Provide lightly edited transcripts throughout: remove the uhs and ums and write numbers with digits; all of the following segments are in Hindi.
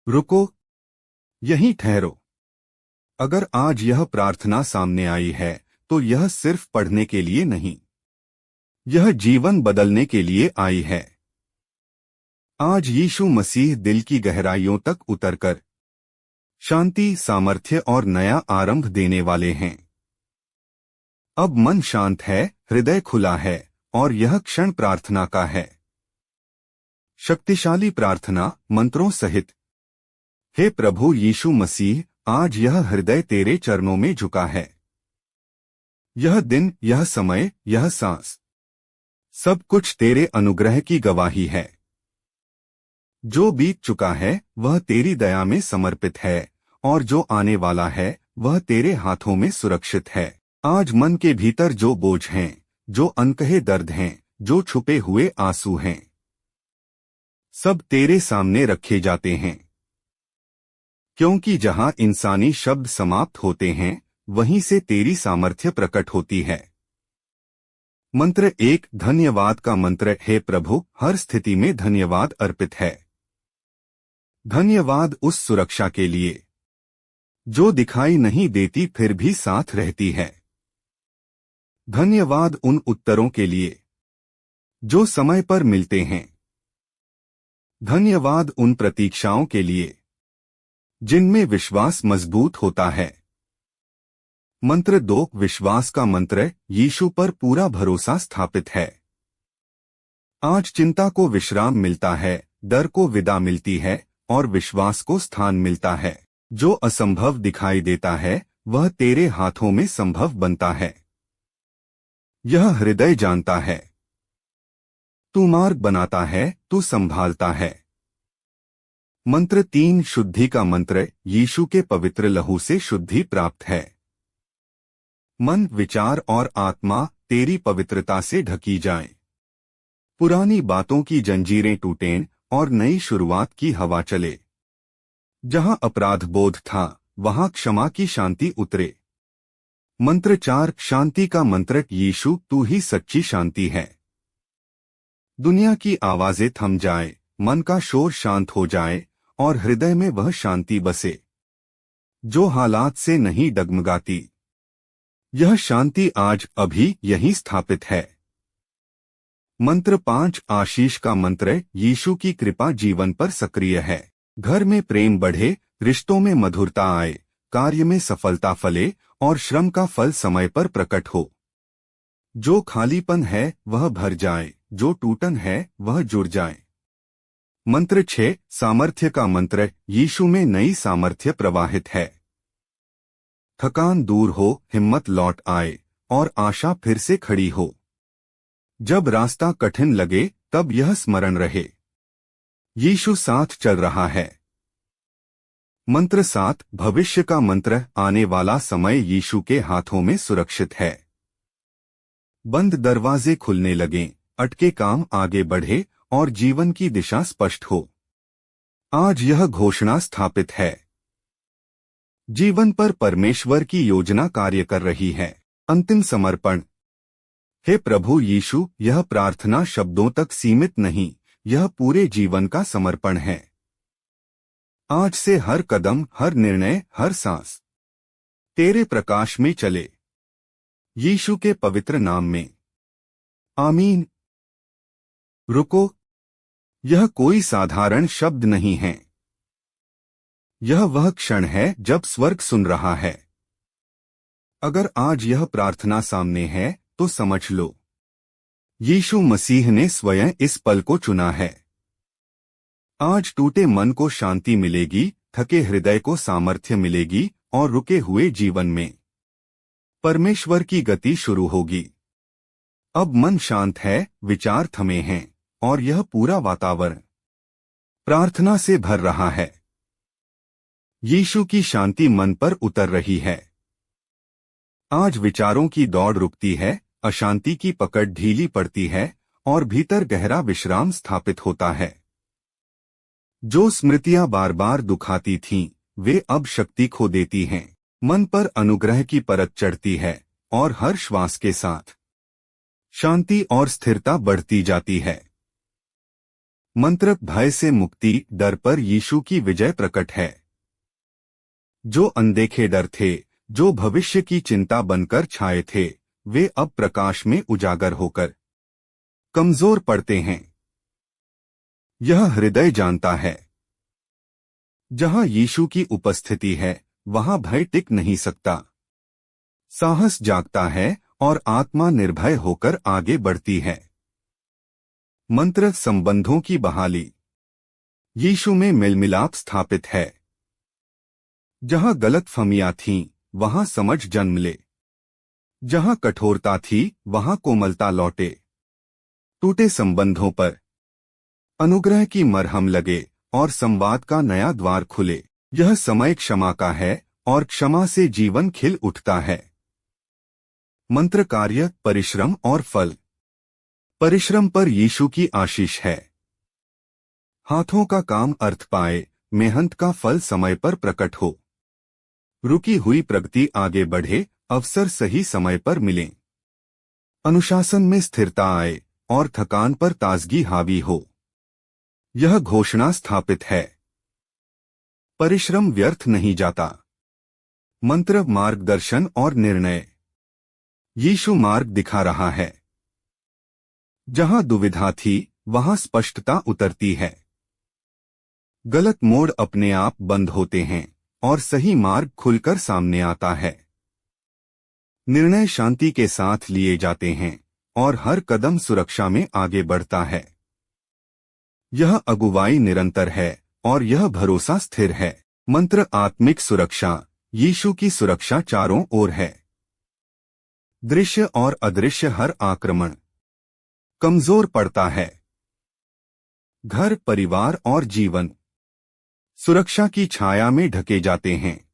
रुको, यहीं ठहरो। अगर आज यह प्रार्थना सामने आई है तो यह सिर्फ पढ़ने के लिए नहीं, यह जीवन बदलने के लिए आई है। आज यीशु मसीह दिल की गहराइयों तक उतरकर शांति, सामर्थ्य और नया आरंभ देने वाले हैं। अब मन शांत है, हृदय खुला है और यह क्षण प्रार्थना का है। शक्तिशाली प्रार्थना मंत्रों सहित। हे प्रभु यीशु मसीह, आज यह हृदय तेरे चरणों में झुका है। यह दिन, यह समय, यह सांस, सब कुछ तेरे अनुग्रह की गवाही है। जो बीत चुका है वह तेरी दया में समर्पित है और जो आने वाला है वह तेरे हाथों में सुरक्षित है। आज मन के भीतर जो बोझ हैं, जो अनकहे दर्द हैं, जो छुपे हुए आंसू हैं, सब तेरे सामने रखे जाते हैं। क्योंकि जहां इंसानी शब्द समाप्त होते हैं वहीं से तेरी सामर्थ्य प्रकट होती है। मंत्र 1, धन्यवाद का मंत्र। हे प्रभु, हर स्थिति में धन्यवाद अर्पित है। धन्यवाद उस सुरक्षा के लिए जो दिखाई नहीं देती फिर भी साथ रहती है। धन्यवाद उन उत्तरों के लिए जो समय पर मिलते हैं। धन्यवाद उन प्रतीक्षाओं के लिए जिनमें विश्वास मजबूत होता है। मंत्र 2, विश्वास का मंत्र। यीशु पर पूरा भरोसा स्थापित है। आज चिंता को विश्राम मिलता है, डर को विदा मिलती है और विश्वास को स्थान मिलता है। जो असंभव दिखाई देता है वह तेरे हाथों में संभव बनता है। यह हृदय जानता है, तू मार्ग बनाता है, तू संभालता है। मंत्र 3, शुद्धि का मंत्र। यीशु के पवित्र लहू से शुद्धि प्राप्त है। मन, विचार और आत्मा तेरी पवित्रता से ढकी जाएं। पुरानी बातों की जंजीरें टूटें और नई शुरुआत की हवा चले। जहां अपराध बोध था वहां क्षमा की शांति उतरे। मंत्र 4, शांति का मंत्र। यीशु, तू ही सच्ची शांति है। दुनिया की आवाजें थम जाए, मन का शोर शांत हो जाए और हृदय में वह शांति बसे जो हालात से नहीं डगमगाती। यह शांति आज अभी यहीं स्थापित है। मंत्र 5, आशीष का मंत्र। यीशु की कृपा जीवन पर सक्रिय है। घर में प्रेम बढ़े, रिश्तों में मधुरता आए, कार्य में सफलता फले और श्रम का फल समय पर प्रकट हो। जो खालीपन है वह भर जाए, जो टूटन है वह जुड़ जाए। मंत्र 6, सामर्थ्य का मंत्र। यीशु में नई सामर्थ्य प्रवाहित है। थकान दूर हो, हिम्मत लौट आए और आशा फिर से खड़ी हो। जब रास्ता कठिन लगे तब यह स्मरण रहे, यीशु साथ चल रहा है। मंत्र 7, भविष्य का मंत्र। आने वाला समय यीशु के हाथों में सुरक्षित है। बंद दरवाजे खुलने लगें, अटके काम आगे बढ़े और जीवन की दिशा स्पष्ट हो। आज यह घोषणा स्थापित है, जीवन पर परमेश्वर की योजना कार्य कर रही है। अंतिम समर्पण। हे प्रभु यीशु, यह प्रार्थना शब्दों तक सीमित नहीं, यह पूरे जीवन का समर्पण है। आज से हर कदम, हर निर्णय, हर सांस तेरे प्रकाश में चले। यीशु के पवित्र नाम में आमीन। रुको, यह कोई साधारण शब्द नहीं है। यह वह क्षण है जब स्वर्ग सुन रहा है। अगर आज यह प्रार्थना सामने है तो समझ लो, यीशु मसीह ने स्वयं इस पल को चुना है। आज टूटे मन को शांति मिलेगी, थके हृदय को सामर्थ्य मिलेगी और रुके हुए जीवन में परमेश्वर की गति शुरू होगी। अब मन शांत है, विचार थमे हैं और यह पूरा वातावरण प्रार्थना से भर रहा है। यीशु की शांति मन पर उतर रही है। आज विचारों की दौड़ रुकती है, अशांति की पकड़ ढीली पड़ती है और भीतर गहरा विश्राम स्थापित होता है। जो स्मृतियां बार बार दुखाती थीं, वे अब शक्ति खो देती हैं। मन पर अनुग्रह की परत चढ़ती है और हर श्वास के साथ शांति और स्थिरता बढ़ती जाती है। मंत्र भय से मुक्ति, डर पर यीशु की विजय प्रकट है। जो अनदेखे डर थे, जो भविष्य की चिंता बनकर छाए थे, वे अब प्रकाश में उजागर होकर कमजोर पड़ते हैं। यह हृदय जानता है, जहां यीशु की उपस्थिति है वहां भय टिक नहीं सकता। साहस जागता है और आत्मा निर्भय होकर आगे बढ़ती है। मंत्र संबंधों की बहाली। यीशु में मेलमिलाप स्थापित है। जहां गलतफहमियां थीं, वहां समझ जन्म ले। जहां कठोरता थी, वहां कोमलता लौटे। टूटे संबंधों पर अनुग्रह की मरहम लगे और संवाद का नया द्वार खुले। यह समय क्षमा का है और क्षमा से जीवन खिल उठता है। मंत्र कार्य, परिश्रम और फल। परिश्रम पर यीशु की आशीष है। हाथों का काम अर्थ पाए, मेहनत का फल समय पर प्रकट हो। रुकी हुई प्रगति आगे बढ़े, अवसर सही समय पर मिले। अनुशासन में स्थिरता आए और थकान पर ताजगी हावी हो। यह घोषणा स्थापित है, परिश्रम व्यर्थ नहीं जाता। मंत्र मार्गदर्शन और निर्णय। यीशु मार्ग दिखा रहा है। जहां दुविधा थी, वहां स्पष्टता उतरती है। गलत मोड़ अपने आप बंद होते हैं और सही मार्ग खुलकर सामने आता है। निर्णय शांति के साथ लिए जाते हैं और हर कदम सुरक्षा में आगे बढ़ता है। यह अगुवाई निरंतर है और यह भरोसा स्थिर है। मंत्र आत्मिक सुरक्षा। यीशु की सुरक्षा चारों ओर है। दृश्य और अदृश्य हर आक्रमण कमजोर पड़ता है। घर, परिवार और जीवन सुरक्षा की छाया में ढके जाते हैं।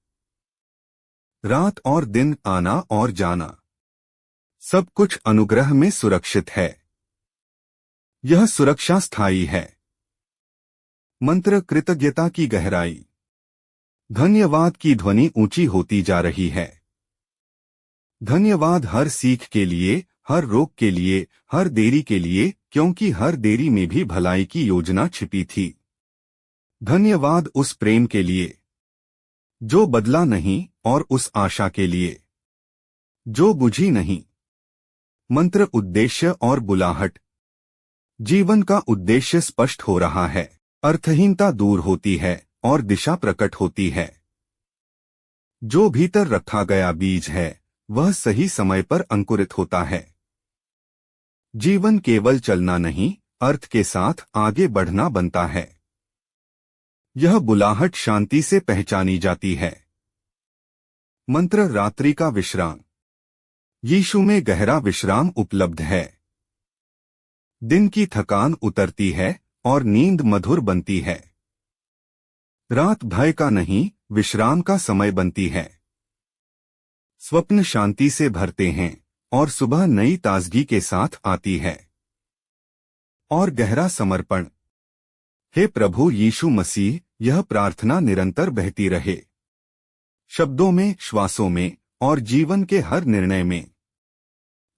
रात और दिन, आना और जाना, सब कुछ अनुग्रह में सुरक्षित है। यह सुरक्षा स्थायी है। मंत्र कृतज्ञता की गहराई। धन्यवाद की ध्वनि ऊंची होती जा रही है। धन्यवाद हर सीख के लिए, हर रोक के लिए, हर देरी के लिए, क्योंकि हर देरी में भी भलाई की योजना छिपी थी। धन्यवाद उस प्रेम के लिए जो बदला नहीं और उस आशा के लिए जो बुझी नहीं। मंत्र उद्देश्य और बुलाहट। जीवन का उद्देश्य स्पष्ट हो रहा है। अर्थहीनता दूर होती है और दिशा प्रकट होती है। जो भीतर रखा गया बीज है वह सही समय पर अंकुरित होता है। जीवन केवल चलना नहीं, अर्थ के साथ आगे बढ़ना बनता है। यह बुलाहट शांति से पहचानी जाती है। मंत्र रात्रि का विश्राम। यीशु में गहरा विश्राम उपलब्ध है। दिन की थकान उतरती है और नींद मधुर बनती है। रात भय का नहीं, विश्राम का समय बनती है। स्वप्न शांति से भरते हैं और सुबह नई ताजगी के साथ आती है। और गहरा समर्पण। हे प्रभु यीशु मसीह, यह प्रार्थना निरंतर बहती रहे। शब्दों में, श्वासों में और जीवन के हर निर्णय में।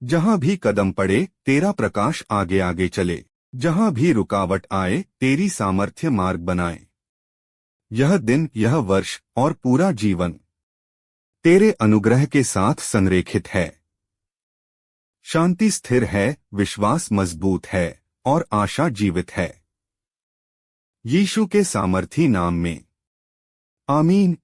जहां भी कदम पड़े, तेरा प्रकाश आगे आगे चले। जहां भी रुकावट आए, तेरी सामर्थ्य मार्ग बनाए। यह दिन, यह वर्ष और पूरा जीवन तेरे अनुग्रह के साथ संरेखित है। शांति स्थिर है, विश्वास मजबूत है और आशा जीवित है। यीशु के सामर्थी नाम में आमीन।